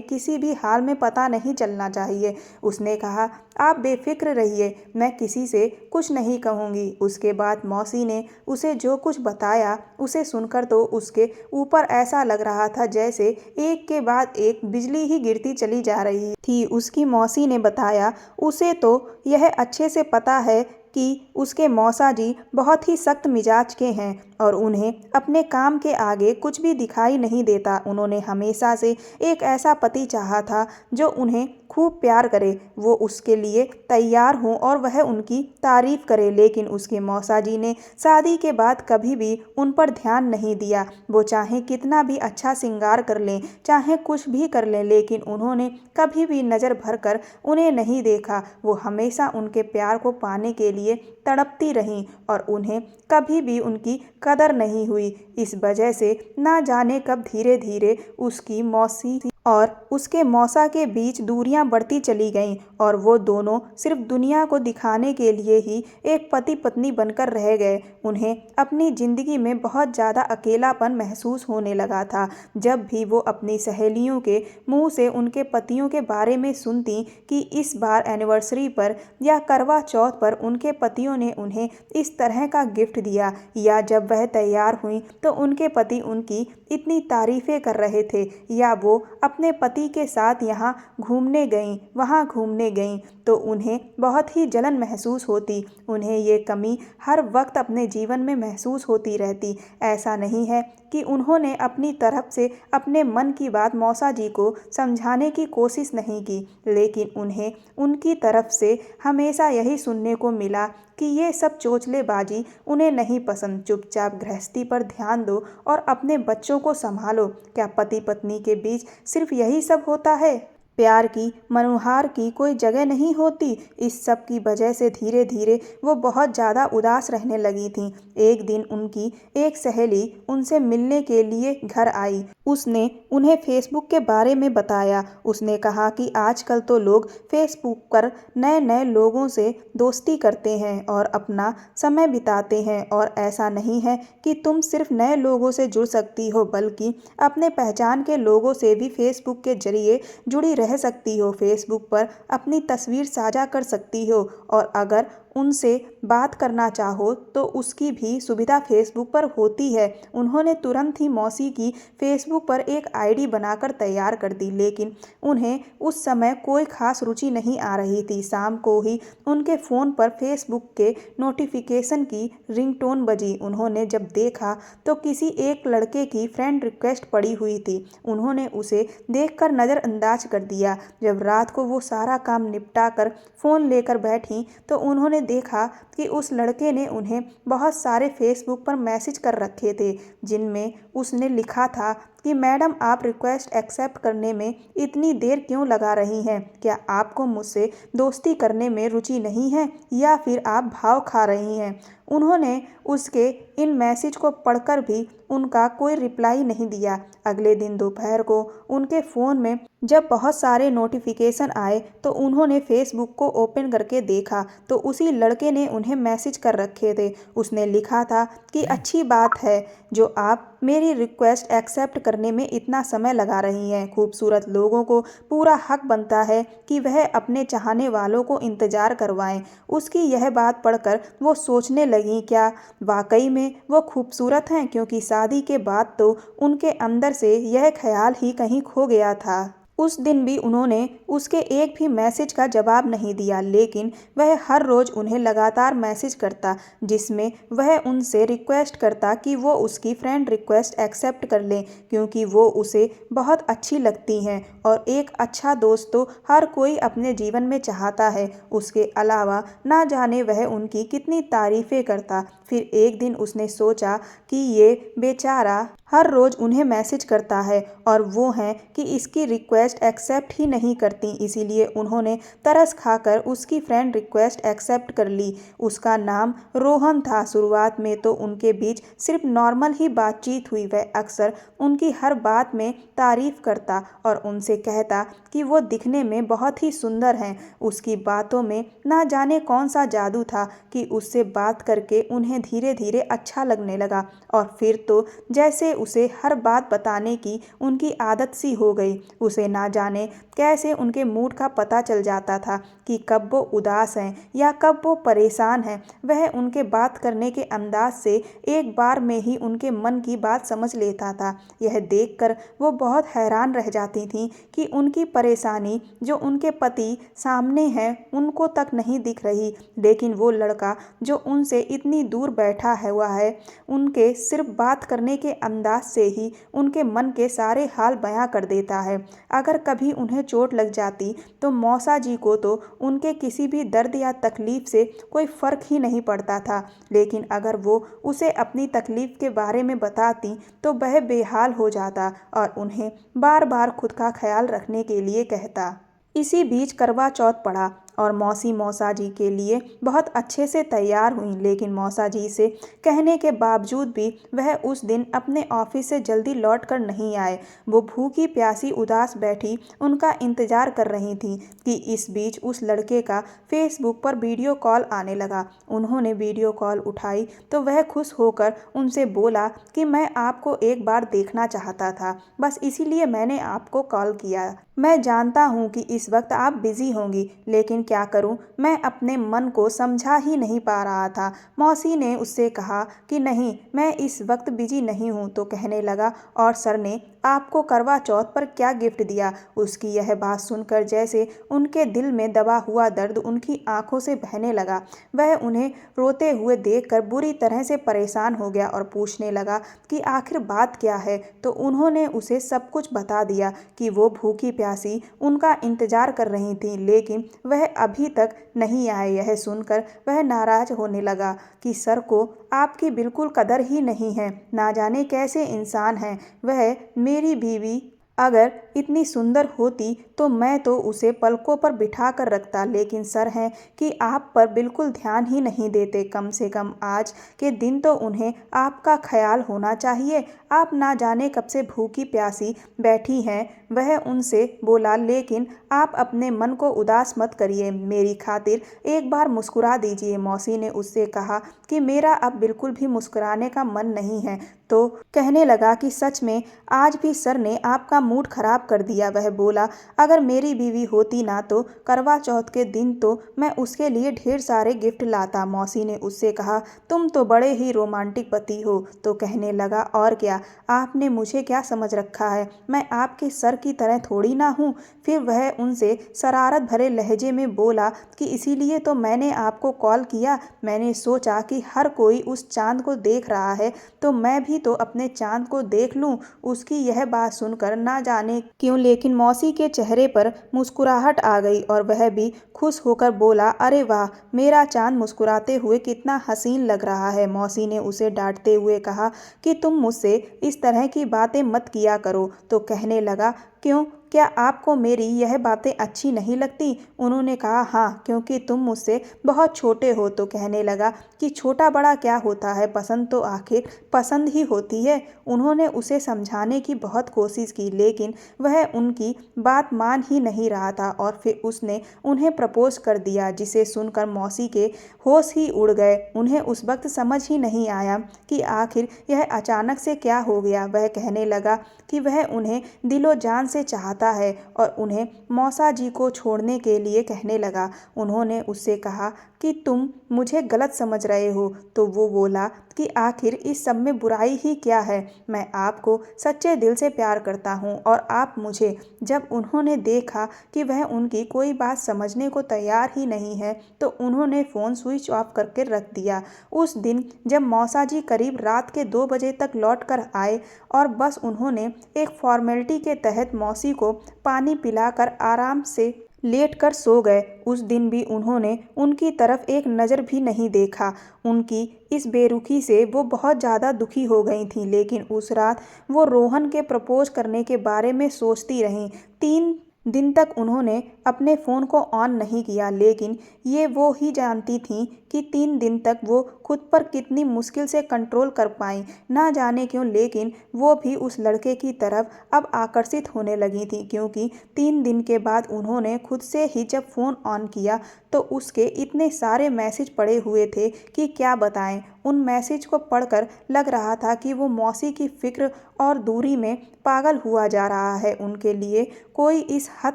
किसी भी हाल में पता नहीं चलना चाहिए। उसने कहा, आप बेफिक्र रहिए, मैं किसी से कुछ नहीं कहूँगी। उसके बाद मौसी ने उसे जो कुछ बताया उसे सुनकर तो उसके ऊपर ऐसा लग रहा था जैसे एक के बाद एक बिजली ही गिरती चली जा रही थी। उसकी मौसी ने बताया, उसे तो यह अच्छे से पता है कि उसके मौसा जी बहुत ही सख्त मिजाज के हैं और उन्हें अपने काम के आगे कुछ भी दिखाई नहीं देता। उन्होंने हमेशा से एक ऐसा पति चाहा था जो उन्हें खूब प्यार करे, वो उसके लिए तैयार हों और वह उनकी तारीफ करे। लेकिन उसके मौसा जी ने शादी के बाद कभी भी उन पर ध्यान नहीं दिया। वो चाहे कितना भी अच्छा श्रृंगार कर लें, चाहे कुछ भी कर लें, लेकिन उन्होंने कभी भी नज़र भर कर उन्हें नहीं देखा। वो हमेशा उनके प्यार को पाने के लिए तड़पती रहीं और उन्हें कभी भी उनकी कदर नहीं हुई। इस वजह से ना जाने कब धीरे धीरे उसकी मौसी और उसके मौसा के बीच दूरियां बढ़ती चली गईं और वो दोनों सिर्फ दुनिया को दिखाने के लिए ही एक पति पत्नी बनकर रह गए। उन्हें अपनी ज़िंदगी में बहुत ज़्यादा अकेलापन महसूस होने लगा था। जब भी वो अपनी सहेलियों के मुंह से उनके पतियों के बारे में सुनती कि इस बार एनिवर्सरी पर या करवा चौथ पर उनके पतियों ने उन्हें इस तरह का गिफ्ट दिया, या जब वह तैयार हुई तो उनके पति उनकी इतनी तारीफ़ें कर रहे थे, या वो अपने पति के साथ यहाँ घूमने गईं, वहाँ घूमने गईं, तो उन्हें बहुत ही जलन महसूस होती। उन्हें ये कमी हर वक्त अपने जीवन में महसूस होती रहती। ऐसा नहीं है कि उन्होंने अपनी तरफ से अपने मन की बात मौसा जी को समझाने की कोशिश नहीं की, लेकिन उन्हें उनकी तरफ से हमेशा यही सुनने को मिला कि ये सब चोचलेबाजी उन्हें नहीं पसंद। चुपचाप गृहस्थी पर ध्यान दो और अपने बच्चों को संभालो। क्या पति पत्नी के बीच सिर्फ यही सब होता है? प्यार की, मनोहार की कोई जगह नहीं होती? इस सब की वजह से धीरे धीरे वो बहुत ज़्यादा उदास रहने लगी थीं। एक दिन उनकी एक सहेली उनसे मिलने के लिए घर आई। उसने उन्हें फेसबुक के बारे में बताया। उसने कहा कि आजकल तो लोग फेसबुक पर नए नए लोगों से दोस्ती करते हैं और अपना समय बिताते हैं, और ऐसा नहीं है कि तुम सिर्फ नए लोगों से जुड़ सकती हो, बल्कि अपने पहचान के लोगों से भी फेसबुक के जरिए जुड़ी रह सकती हो। फेसबुक पर अपनी तस्वीर साझा कर सकती हो और अगर उनसे बात करना चाहो तो उसकी भी सुविधा फेसबुक पर होती है। उन्होंने तुरंत ही मौसी की फेसबुक पर एक आईडी बनाकर तैयार कर दी, लेकिन उन्हें उस समय कोई खास रुचि नहीं आ रही थी। शाम को ही उनके फ़ोन पर फेसबुक के नोटिफिकेशन की रिंगटोन बजी। उन्होंने जब देखा तो किसी एक लड़के की फ्रेंड रिक्वेस्ट पड़ी हुई थी। उन्होंने उसे देखकर नज़रअंदाज कर दिया। जब रात को वो सारा काम निपटा कर फ़ोन लेकर बैठी तो उन्होंने देखा कि उस लड़के ने उन्हें बहुत सारे फेसबुक पर मैसेज कर रखे थे, जिनमें उसने लिखा था कि मैडम, आप रिक्वेस्ट एक्सेप्ट करने में इतनी देर क्यों लगा रही हैं? क्या आपको मुझसे दोस्ती करने में रुचि नहीं है या फिर आप भाव खा रही हैं? उन्होंने उसके इन मैसेज को पढ़कर भी उनका कोई रिप्लाई नहीं दिया। अगले दिन दोपहर को उनके फ़ोन में जब बहुत सारे नोटिफिकेशन आए तो उन्होंने फेसबुक को ओपन करके देखा तो उसी लड़के ने उन्हें मैसेज कर रखे थे। उसने लिखा था कि अच्छी बात है जो आप मेरी रिक्वेस्ट एक्सेप्ट करने में इतना समय लगा रही हैं। खूबसूरत लोगों को पूरा हक बनता है कि वह अपने चाहने वालों को इंतज़ार करवाएं। उसकी यह बात पढ़कर वो सोचने लगी, क्या वाकई में वो खूबसूरत हैं? क्योंकि शादी के बाद तो उनके अंदर से यह ख्याल ही कहीं खो गया था। उस दिन भी उन्होंने उसके एक भी मैसेज का जवाब नहीं दिया, लेकिन वह हर रोज़ उन्हें लगातार मैसेज करता, जिसमें वह उनसे रिक्वेस्ट करता कि वो उसकी फ्रेंड रिक्वेस्ट एक्सेप्ट कर लें, क्योंकि वो उसे बहुत अच्छी लगती हैं और एक अच्छा दोस्त तो हर कोई अपने जीवन में चाहता है। उसके अलावा ना जाने वह उनकी कितनी तारीफ़ें करता। फिर एक दिन उसने सोचा कि ये बेचारा हर रोज़ उन्हें मैसेज करता है और वो हैं कि इसकी रिक्वेस्ट रिक्वेस्ट एक्सेप्ट ही नहीं करती, इसीलिए उन्होंने तरस खाकर उसकी फ्रेंड रिक्वेस्ट एक्सेप्ट कर ली। उसका नाम रोहन था। शुरुआत में तो उनके बीच सिर्फ नॉर्मल ही बातचीत हुई। वह अक्सर उनकी हर बात में तारीफ करता और उनसे कहता कि वो दिखने में बहुत ही सुंदर हैं। उसकी बातों में ना जाने कौन सा जादू था कि उससे बात करके उन्हें धीरे धीरे अच्छा लगने लगा और फिर तो जैसे उसे हर बात बताने की उनकी आदत सी हो गई। उसे ना जाने कैसे उनके मूड का पता चल जाता था कि कब वो उदास हैं या कब वो परेशान हैं। वह उनके बात करने के अंदाज से एक बार में ही उनके मन की बात समझ लेता था। यह देखकर वो बहुत हैरान रह जाती थीं कि उनकी परेशानी जो उनके पति सामने है उनको तक नहीं दिख रही, लेकिन वो लड़का जो उनसे इतनी दूर बैठा हुआ है उनके सिर्फ बात करने के अंदाज से ही उनके मन के सारे हाल बयां कर देता है। अगर कभी उन्हें चोट लग जाती तो मौसा जी को तो उनके किसी भी दर्द या तकलीफ से कोई फर्क ही नहीं पड़ता था, लेकिन अगर वो उसे अपनी तकलीफ के बारे में बताती तो वह बेहाल हो जाता और उन्हें बार बार खुद का ख्याल रखने के लिए कहता। इसी बीच करवा चौथ पड़ा और मौसी मौसा जी के लिए बहुत अच्छे से तैयार हुई, लेकिन मौसा जी से कहने के बावजूद भी वह उस दिन अपने ऑफिस से जल्दी लौट कर नहीं आए। वो भूखी प्यासी उदास बैठी उनका इंतजार कर रही थी कि इस बीच उस लड़के का फेसबुक पर वीडियो कॉल आने लगा। उन्होंने वीडियो कॉल उठाई तो वह खुश होकर उनसे बोला कि मैं आपको एक बार देखना चाहता था, बस इसीलिए मैंने आपको कॉल किया। मैं जानता हूँ कि इस वक्त आप बिजी होंगी, लेकिन क्या करूँ, मैं अपने मन को समझा ही नहीं पा रहा था। मौसी ने उससे कहा कि नहीं, मैं इस वक्त बिजी नहीं हूँ। तो कहने लगा, और सर ने आपको करवा चौथ पर क्या गिफ्ट दिया? उसकी यह बात सुनकर जैसे उनके दिल में दबा हुआ दर्द उनकी आंखों से बहने लगा। वह उन्हें रोते हुए देखकर बुरी तरह से परेशान हो गया और पूछने लगा कि आखिर बात क्या है। तो उन्होंने उसे सब कुछ बता दिया कि वो भूखी प्यासी उनका इंतजार कर रही थी, लेकिन वह अभी तक नहीं आए। यह सुनकर वह नाराज होने लगा कि सर को आपकी बिल्कुल कदर ही नहीं है, ना जाने कैसे इंसान हैं। वह मेरी बीवी अगर इतनी सुंदर होती तो मैं तो उसे पलकों पर बिठा कर रखता, लेकिन सर हैं कि आप पर बिल्कुल ध्यान ही नहीं देते। कम से कम आज के दिन तो उन्हें आपका ख्याल होना चाहिए। आप ना जाने कब से भूखी प्यासी बैठी हैं। वह उनसे बोला, लेकिन आप अपने मन को उदास मत करिए, मेरी खातिर एक बार मुस्कुरा दीजिए। मौसी ने उससे कहा कि मेरा अब बिल्कुल भी मुस्कुराने का मन नहीं है। तो कहने लगा कि सच में आज भी सर ने आपका मूड खराब कर दिया। वह बोला, अगर मेरी बीवी होती ना तो करवा चौथ के दिन तो मैं उसके लिए ढेर सारे गिफ्ट लाता। मौसी ने उससे कहा, तुम तो बड़े ही रोमांटिक पति हो। तो कहने लगा, और क्या, आपने मुझे क्या समझ रखा है, मैं आपके सर की तरह थोड़ी ना हूँ। फिर वह उनसे शरारत भरे लहजे में बोला कि इसीलिए तो मैंने आपको कॉल किया। मैंने सोचा कि हर कोई उस चांद को देख रहा है तो मैं भी तो अपने चांद को देख लूं। उसकी यह बात सुनकर ना जाने क्यों लेकिन मौसी के चेहरे पर मुस्कुराहट आ गई और वह भी खुश होकर बोला, अरे वाह, मेरा चांद मुस्कुराते हुए कितना हसीन लग रहा है। मौसी ने उसे डांटते हुए कहा कि तुम मुझसे इस तरह की बातें मत किया करो। तो कहने लगा, क्यों, क्या आपको मेरी यह बातें अच्छी नहीं लगती? उन्होंने कहा, हाँ, क्योंकि तुम मुझसे बहुत छोटे हो। तो कहने लगा कि छोटा बड़ा क्या होता है, पसंद तो आखिर पसंद ही होती है। उन्होंने उसे समझाने की बहुत कोशिश की, लेकिन वह उनकी बात मान ही नहीं रहा था और फिर उसने उन्हें प्रपोज कर दिया, जिसे सुनकर मौसी के होश ही उड़ गए। उन्हें उस वक्त समझ ही नहीं आया कि आखिर यह अचानक से क्या हो गया। वह कहने लगा कि वह उन्हें दिलो जान से चाहता है और उन्हें मौसा जी को छोड़ने के लिए कहने लगा। उन्होंने उससे कहा कि तुम मुझे गलत समझ रहे हो। तो वो बोला कि आखिर इस सब में बुराई ही क्या है, मैं आपको सच्चे दिल से प्यार करता हूँ और आप मुझे। जब उन्होंने देखा कि वह उनकी कोई बात समझने को तैयार ही नहीं है तो उन्होंने फ़ोन स्विच ऑफ करके रख दिया। उस दिन जब मौसा जी करीब रात के 2 बजे तक लौट कर आए और बस उन्होंने एक फॉर्मेलिटी के तहत मौसी को पानी पिलाकर आराम से लेटकर सो गए। उस दिन भी उन्होंने उनकी तरफ एक नज़र भी नहीं देखा। उनकी इस बेरुखी से वो बहुत ज़्यादा दुखी हो गई थीं, लेकिन उस रात वो रोहन के प्रपोज़ करने के बारे में सोचती रहीं। 3 दिन तक उन्होंने अपने फ़ोन को ऑन नहीं किया, लेकिन ये वो ही जानती थीं कि 3 दिन तक वो खुद पर कितनी मुश्किल से कंट्रोल कर पाईं। ना जाने क्यों, लेकिन वो भी उस लड़के की तरफ अब आकर्षित होने लगी थीं, क्योंकि 3 दिन के बाद उन्होंने खुद से ही जब फ़ोन ऑन किया तो उसके इतने सारे मैसेज पड़े हुए थे कि क्या बताएं। उन मैसेज को पढ़कर लग रहा था कि वो मौसी की फ़िक्र और दूरी में पागल हुआ जा रहा है। उनके लिए कोई इस हद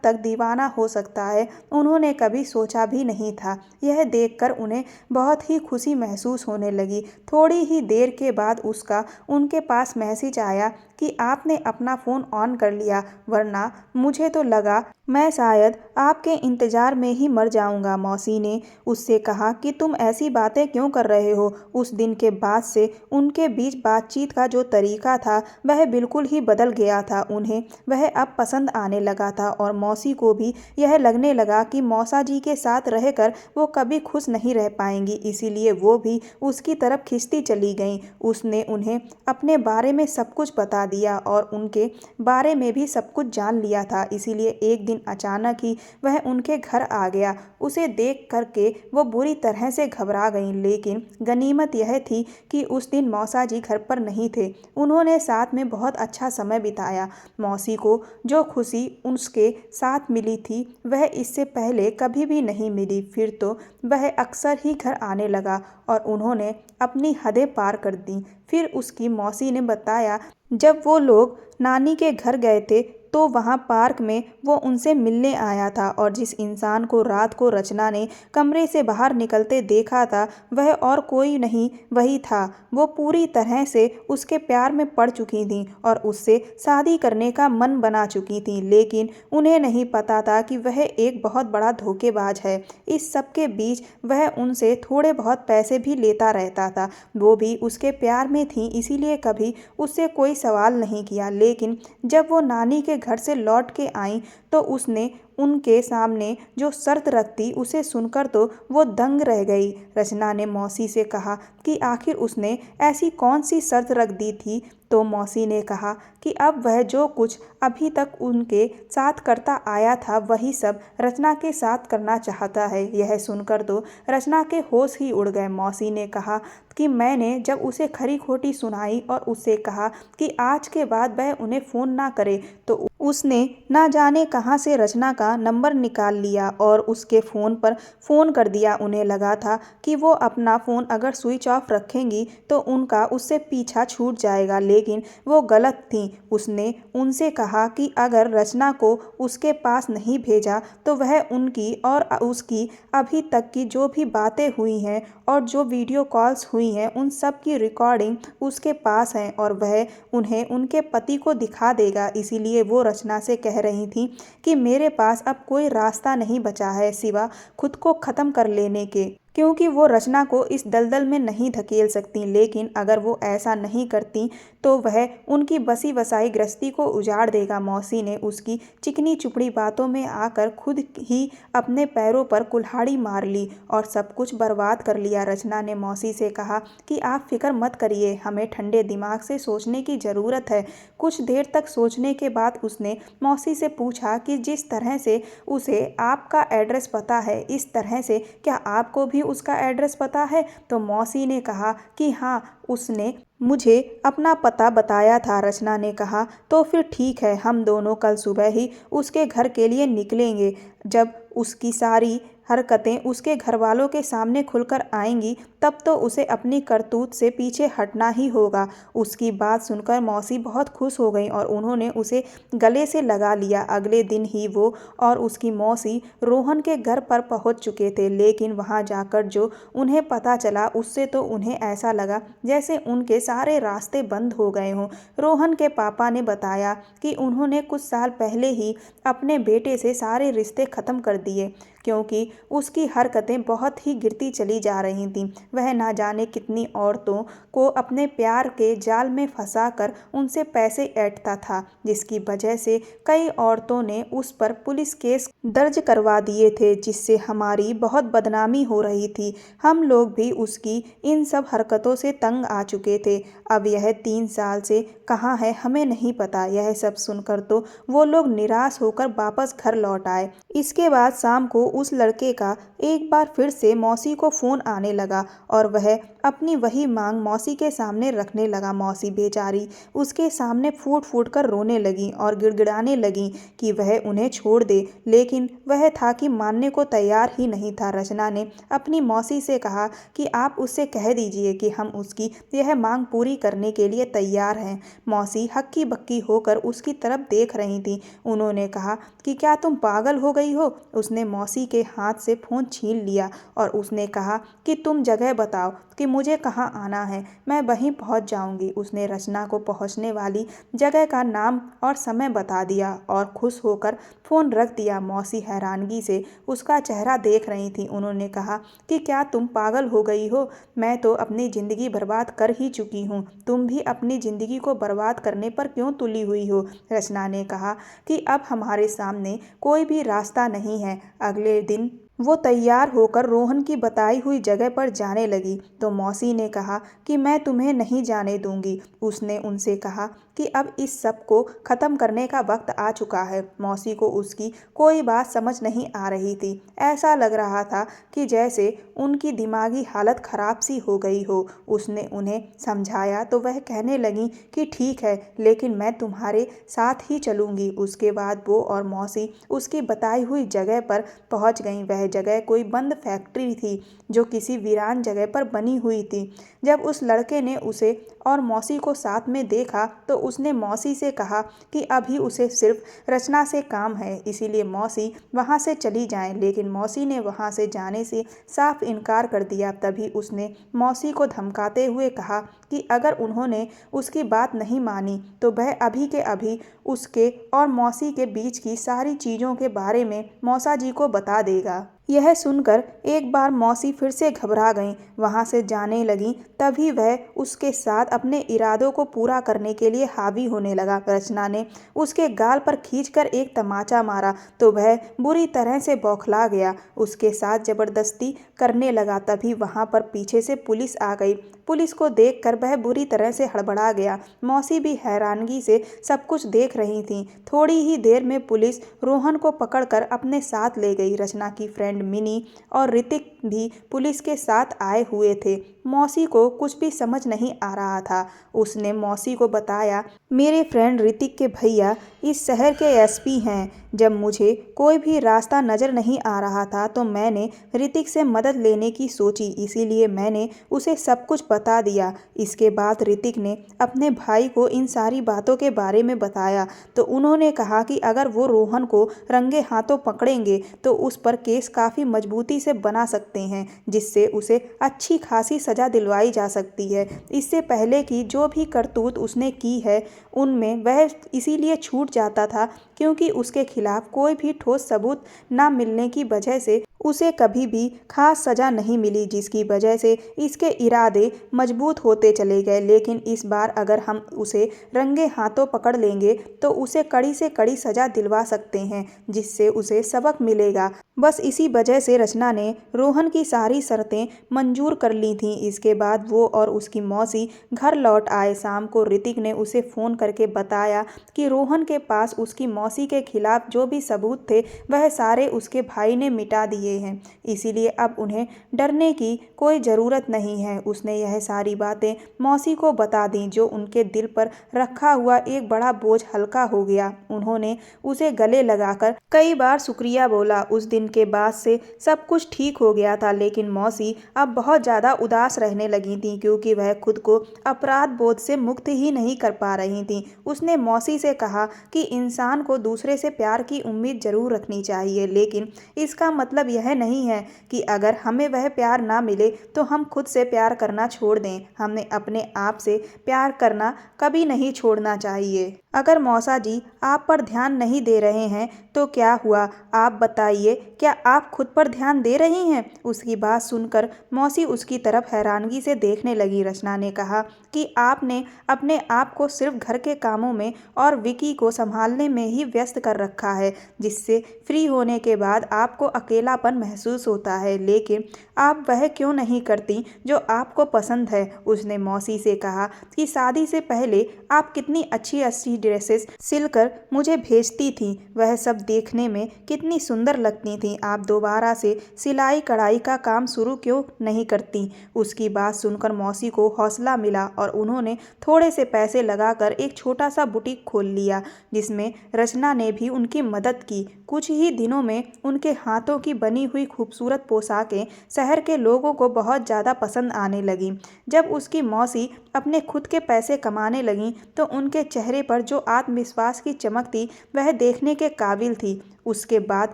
तक दीवाना हो सकता है, उन्होंने कभी सोचा भी नहीं था। यह देखकर उन्हें बहुत ही खुशी महसूस होने लगी। थोड़ी ही देर के बाद उसका उनके पास मैसेज आया कि आपने अपना फ़ोन ऑन कर लिया, वरना मुझे तो लगा मैं शायद आपके इंतज़ार में ही मर जाऊंगा। मौसी ने उससे कहा कि तुम ऐसी बातें क्यों कर रहे हो। उस दिन के बाद से उनके बीच बातचीत का जो तरीका था वह बिल्कुल ही बदल गया था। उन्हें वह अब पसंद आने लगा था और मौसी को भी यह लगने लगा कि मौसा जी के साथ रहकर वो कभी खुश नहीं रह पाएंगी, इसीलिए वो भी उसकी तरफ खिंचती चली गईं। उसने उन्हें अपने बारे में सब कुछ बता दिया और उनके बारे में भी सब कुछ जान लिया था, इसीलिए एक दिन अचानक ही वह उनके घर आ गया। उसे देख करके वो बुरी तरह से घबरा गईं, लेकिन गनीमत यह थी कि उस दिन मौसा जी घर पर नहीं थे। उन्होंने साथ में बहुत अच्छा समय बिताया। मौसी को जो खुशी उसके साथ मिली थी वह इससे पहले कभी भी नहीं मिली। फिर तो वह अक्सर ही घर आने लगा और उन्होंने अपनी हदें पार कर दी। फिर उसकी मौसी ने बताया, जब वो लोग नानी के घर गए थे तो वहाँ पार्क में वो उनसे मिलने आया था और जिस इंसान को रात को रचना ने कमरे से बाहर निकलते देखा था वह और कोई नहीं वही था। वो पूरी तरह से उसके प्यार में पड़ चुकी थीं और उससे शादी करने का मन बना चुकी थीं, लेकिन उन्हें नहीं पता था कि वह एक बहुत बड़ा धोखेबाज है। इस सब के बीच वह उनसे थोड़े बहुत पैसे भी लेता रहता था। वो भी उसके प्यार में थीं, इसीलिए कभी उससे कोई सवाल नहीं किया, लेकिन जब वो नानी के घर से लौट के आईं तो उसने उनके सामने जो शर्त रख दी उसे सुनकर तो वो दंग रह गई। रचना ने मौसी से कहा कि आखिर उसने ऐसी कौन सी शर्त रख दी थी, तो मौसी ने कहा कि अब वह जो कुछ अभी तक उनके साथ करता आया था वही सब रचना के साथ करना चाहता है। यह सुनकर तो रचना के होश ही उड़ गए। मौसी ने कहा कि मैंने जब उसे खरी खोटी सुनाई और उससे कहा कि आज के बाद वह उन्हें फ़ोन ना करे, तो उसने ना जाने कहां से रचना का नंबर निकाल लिया और उसके फ़ोन पर फ़ोन कर दिया। उन्हें लगा था कि वो अपना फ़ोन अगर स्विच ऑफ रखेंगी तो उनका उससे पीछा छूट जाएगा, लेकिन वो गलत थीं। उसने उनसे कहा कि अगर रचना को उसके पास नहीं भेजा तो वह उनकी और उसकी अभी तक की जो भी बातें हुई हैं और जो वीडियो कॉल्स हुई हैं उन सब की रिकॉर्डिंग उसके पास हैं और वह उन्हें उनके पति को दिखा देगा। इसीलिए वो रचना से कह रही थी कि मेरे पास अब कोई रास्ता नहीं बचा है सिवा खुद को ख़त्म कर लेने के, क्योंकि वो रचना को इस दलदल में नहीं धकेल सकती। लेकिन अगर वो ऐसा नहीं करती तो वह उनकी बसी बसाई गृहस्थी को उजाड़ देगा। मौसी ने उसकी चिकनी चुपड़ी बातों में आकर खुद ही अपने पैरों पर कुल्हाड़ी मार ली और सब कुछ बर्बाद कर लिया। रचना ने मौसी से कहा कि आप फिक्र मत करिए, हमें ठंडे दिमाग से सोचने की ज़रूरत है। कुछ देर तक सोचने के बाद उसने मौसी से पूछा कि जिस तरह से उसे आपका एड्रेस पता है, इस तरह से क्या आपको भी उसका एड्रेस पता है? तो मौसी ने कहा कि हाँ, उसने मुझे अपना पता बताया था। रचना ने कहा तो फिर ठीक है, हम दोनों कल सुबह ही उसके घर के लिए निकलेंगे। जब उसकी सारी हरकतें उसके घर वालों के सामने खुलकर आएंगी तब तो उसे अपनी करतूत से पीछे हटना ही होगा। उसकी बात सुनकर मौसी बहुत खुश हो गई और उन्होंने उसे गले से लगा लिया। अगले दिन ही वो और उसकी मौसी रोहन के घर पर पहुंच चुके थे, लेकिन वहां जाकर जो उन्हें पता चला उससे तो उन्हें ऐसा लगा जैसे उनके सारे रास्ते बंद हो गए हों। रोहन के पापा ने बताया कि उन्होंने कुछ साल पहले ही अपने बेटे से सारे रिश्ते ख़त्म कर दिए। क्योंकि उसकी हरकतें बहुत ही गिरती चली जा रही थीं। वह ना जाने कितनी औरतों को अपने प्यार के जाल में फंसाकर उनसे पैसे ऐंठता था, जिसकी वजह से कई औरतों ने उस पर पुलिस केस दर्ज करवा दिए थे, जिससे हमारी बहुत बदनामी हो रही थी। हम लोग भी उसकी इन सब हरकतों से तंग आ चुके थे। अब यह 3 साल से कहाँ है हमें नहीं पता। यह सब सुनकर तो वो लोग निराश होकर वापस घर लौट आए। इसके बाद शाम को उस लड़के का एक बार फिर से मौसी को फ़ोन आने लगा और वह अपनी वही मांग मौसी के सामने रखने लगा। मौसी बेचारी उसके सामने फूट फूट कर रोने लगी और गिड़गिड़ाने लगी कि वह उन्हें छोड़ दे, लेकिन वह था कि मानने को तैयार ही नहीं था। रचना ने अपनी मौसी से कहा कि आप उससे कह दीजिए कि हम उसकी यह मांग पूरी करने के लिए तैयार हैं। मौसी हक्की बक्की होकर उसकी तरफ देख रही थी। उन्होंने कहा कि क्या तुम पागल हो गई हो? उसने मौसी के हाथ से फ़ोन छीन लिया और उसने कहा कि तुम जगह बताओ कि मुझे कहाँ आना है, मैं वहीं पहुँच जाऊँगी। उसने रचना को पहुँचने वाली जगह का नाम और समय बता दिया और खुश होकर फ़ोन रख दिया। मौसी हैरानगी से उसका चेहरा देख रही थी। उन्होंने कहा कि क्या तुम पागल हो गई हो? मैं तो अपनी ज़िंदगी बर्बाद कर ही चुकी हूँ, तुम भी अपनी ज़िंदगी को बर्बाद करने पर क्यों तुली हुई हो? रचना ने कहा कि अब हमारे सामने कोई भी रास्ता नहीं है। अगले दिन वो तैयार होकर रोहन की बताई हुई जगह पर जाने लगी, तो मौसी ने कहा कि मैं तुम्हें नहीं जाने दूंगी। उसने उनसे कहा कि अब इस सब को ख़त्म करने का वक्त आ चुका है। मौसी को उसकी कोई बात समझ नहीं आ रही थी। ऐसा लग रहा था कि जैसे उनकी दिमागी हालत ख़राब सी हो गई हो। उसने उन्हें समझाया तो वह कहने लगी कि ठीक है, लेकिन मैं तुम्हारे साथ ही चलूँगी। उसके बाद वो और मौसी उसकी बताई हुई जगह पर पहुँच गईं। वह जगह कोई बंद फैक्ट्री थी जो किसी वीरान जगह पर बनी हुई थी। जब उस लड़के ने उसे और मौसी को साथ में देखा तो उसने मौसी से कहा कि अभी उसे सिर्फ रचना से काम है, इसीलिए मौसी वहाँ से चली जाएं। लेकिन मौसी ने वहाँ से जाने से साफ इनकार कर दिया। तभी उसने मौसी को धमकाते हुए कहा कि अगर उन्होंने उसकी बात नहीं मानी तो वह अभी के अभी उसके और मौसी के बीच की सारी चीज़ों के बारे में मौसा जी को बता देगा। यह सुनकर एक बार मौसी फिर से घबरा गईं, वहाँ से जाने लगीं। तभी वह उसके साथ अपने इरादों को पूरा करने के लिए हावी होने लगा। रचना ने उसके गाल पर खींचकर एक तमाचा मारा तो वह बुरी तरह से बौखला गया। उसके साथ जबरदस्ती करने लगा। तभी वहाँ पर पीछे से पुलिस आ गई। पुलिस को देखकर वह बुरी तरह से हड़बड़ा गया। मौसी भी हैरानगी से सब कुछ देख रही थी। थोड़ी ही देर में पुलिस रोहन को पकड़कर अपने साथ ले गई। रचना की फ्रेंड मिनी और ऋतिक भी पुलिस के साथ आए हुए थे। मौसी को कुछ भी समझ नहीं आ रहा था। उसने मौसी को बताया, मेरे फ्रेंड ऋतिक के भैया इस शहर के एसपी हैं। जब मुझे कोई भी रास्ता नज़र नहीं आ रहा था तो मैंने ऋतिक से मदद लेने की सोची, इसीलिए मैंने उसे सब कुछ बता दिया। इसके बाद ऋतिक ने अपने भाई को इन सारी बातों के बारे में बताया तो उन्होंने कहा कि अगर वो रोहन को रंगे हाथों पकड़ेंगे तो उस पर केस काफ़ी मजबूती से बना सकते हैं, जिससे उसे अच्छी खासी सज़ा दिलवाई जा सकती है। इससे पहले कि जो भी करतूत उसने की है उनमें वह इसीलिए छूट जाता था क्योंकि उसके खिलाफ कोई भी ठोस सबूत न मिलने की वजह से उसे कभी भी खास सज़ा नहीं मिली, जिसकी वजह से इसके इरादे मजबूत होते चले गए। लेकिन इस बार अगर हम उसे रंगे हाथों पकड़ लेंगे तो उसे कड़ी से कड़ी सज़ा दिलवा सकते हैं, जिससे उसे सबक मिलेगा। बस इसी वजह से रचना ने रोहन की सारी शर्तें मंजूर कर ली थीं। इसके बाद वो और उसकी मौसी घर लौट आए। शाम को ऋतिक ने उसे फ़ोन करके बताया कि रोहन के पास उसकी मौसी के खिलाफ जो भी सबूत थे वह सारे उसके भाई ने मिटा दिए हैं, इसीलिए अब उन्हें डरने की कोई ज़रूरत नहीं है। उसने यह सारी बातें मौसी को बता दी, जो उनके दिल पर रखा हुआ एक बड़ा बोझ हल्का हो गया। उन्होंने उसे गले लगाकर कई बार शुक्रिया बोला। उस दिन के बाद से सब कुछ ठीक हो गया था, लेकिन मौसी अब बहुत ज़्यादा उदास रहने लगी थी क्योंकि वह खुद को अपराध बोध से मुक्त ही नहीं कर पा रही थी। उसने मौसी से कहा कि इंसान को दूसरे से प्यार की उम्मीद ज़रूर रखनी चाहिए, लेकिन इसका मतलब यह नहीं है कि अगर हमें वह प्यार ना मिले तो हम खुद से प्यार करना छोड़ दें। हमें अपने आप से प्यार करना कभी नहीं छोड़ना चाहिए। अगर मौसा जी आप पर ध्यान नहीं दे रहे हैं तो क्या हुआ, आप बताइए, क्या आप खुद पर ध्यान दे रही हैं? उसकी बात सुनकर मौसी उसकी तरफ हैरानगी से देखने लगी। रचना ने कहा कि आपने अपने आप को सिर्फ घर के कामों में और विकी को संभालने में ही व्यस्त कर रखा है, जिससे फ्री होने के बाद आपको अकेलापन महसूस होता है। लेकिन आप वह क्यों नहीं करती जो आपको पसंद है? उसने मौसी से कहा कि शादी से पहले आप कितनी अच्छी अच्छी ड्रेसेस सिलकर मुझे भेजती थीं, वह सब देखने में कितनी सुंदर लगती थीं। आप दोबारा से सिलाई कढ़ाई का काम शुरू क्यों नहीं करती? उसकी बात सुनकर मौसी को हौसला मिला और उन्होंने थोड़े से पैसे लगाकर एक छोटा सा बुटीक खोल लिया, जिसमें रचना ने भी उनकी मदद की। कुछ ही दिनों में उनके हाथों की बनी हुई खूबसूरत पोशाकें शहर के लोगों को बहुत ज़्यादा पसंद आने लगीं। जब उसकी मौसी अपने खुद के पैसे कमाने लगीं तो उनके चेहरे पर जो आत्मविश्वास की चमक थी वह देखने के काबिल थी। उसके बाद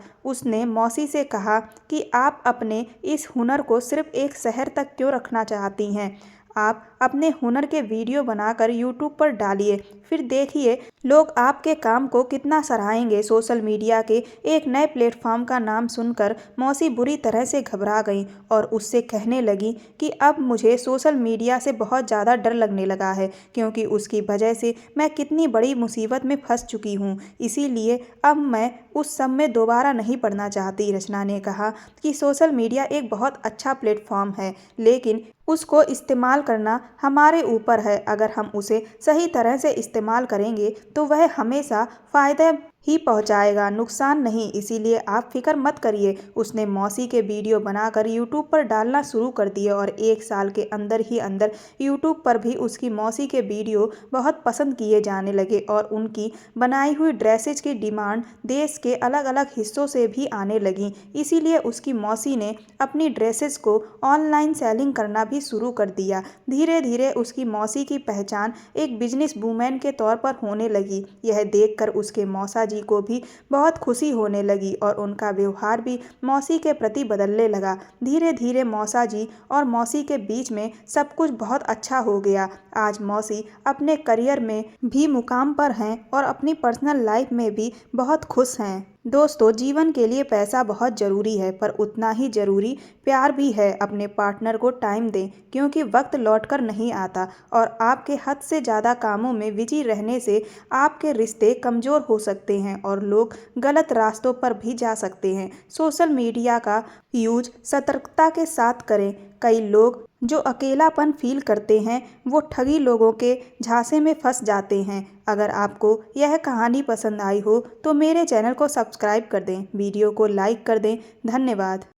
उसने मौसी से कहा कि आप अपने इस हुनर को सिर्फ एक शहर तक क्यों रखना चाहती हैं? आप अपने हुनर के वीडियो बनाकर यूट्यूब पर डालिए, फिर देखिए लोग आपके काम को कितना सराहेंगे। सोशल मीडिया के एक नए प्लेटफॉर्म का नाम सुनकर मौसी बुरी तरह से घबरा गई और उससे कहने लगी कि अब मुझे सोशल मीडिया से बहुत ज़्यादा डर लगने लगा है, क्योंकि उसकी वजह से मैं कितनी बड़ी मुसीबत में फंस चुकी हूँ। इसीलिए अब मैं उस सब में दोबारा नहीं पड़ना चाहती। रचना ने कहा कि सोशल मीडिया एक बहुत अच्छा प्लेटफॉर्म है, लेकिन उसको इस्तेमाल करना हमारे ऊपर है। अगर हम उसे सही तरह से इस्तेमाल करेंगे तो वह हमेशा फ़ायदे ही पहुंचाएगा, नुकसान नहीं। इसीलिए आप फिक्र मत करिए। उसने मौसी के वीडियो बनाकर यूट्यूब पर डालना शुरू कर दिए और 1 साल के अंदर ही अंदर यूट्यूब पर भी उसकी मौसी के वीडियो बहुत पसंद किए जाने लगे और उनकी बनाई हुई ड्रेसेज की डिमांड देश के अलग अलग हिस्सों से भी आने लगी। इसीलिए उसकी मौसी ने अपनी ड्रेसेस को ऑनलाइन सेलिंग करना भी शुरू कर दिया। धीरे धीरे उसकी मौसी की पहचान एक बिजनेस वूमेन के तौर पर होने लगी। यह देखकर उसके मौसा जी को भी बहुत खुशी होने लगी और उनका व्यवहार भी मौसी के प्रति बदलने लगा। धीरे धीरे मौसा जी और मौसी के बीच में सब कुछ बहुत अच्छा हो गया। आज मौसी अपने करियर में भी मुकाम पर हैं और अपनी पर्सनल लाइफ में भी बहुत खुश हैं। दोस्तों, जीवन के लिए पैसा बहुत ज़रूरी है, पर उतना ही ज़रूरी प्यार भी है। अपने पार्टनर को टाइम दें, क्योंकि वक्त लौटकर नहीं आता और आपके हद से ज़्यादा कामों में बिजी रहने से आपके रिश्ते कमज़ोर हो सकते हैं और लोग गलत रास्तों पर भी जा सकते हैं। सोशल मीडिया का यूज सतर्कता के साथ करें। कई लोग जो अकेलापन फील करते हैं वो ठगी लोगों के झांसे में फंस जाते हैं। अगर आपको यह कहानी पसंद आई हो तो मेरे चैनल को सब्सक्राइब कर दें, वीडियो को लाइक कर दें। धन्यवाद।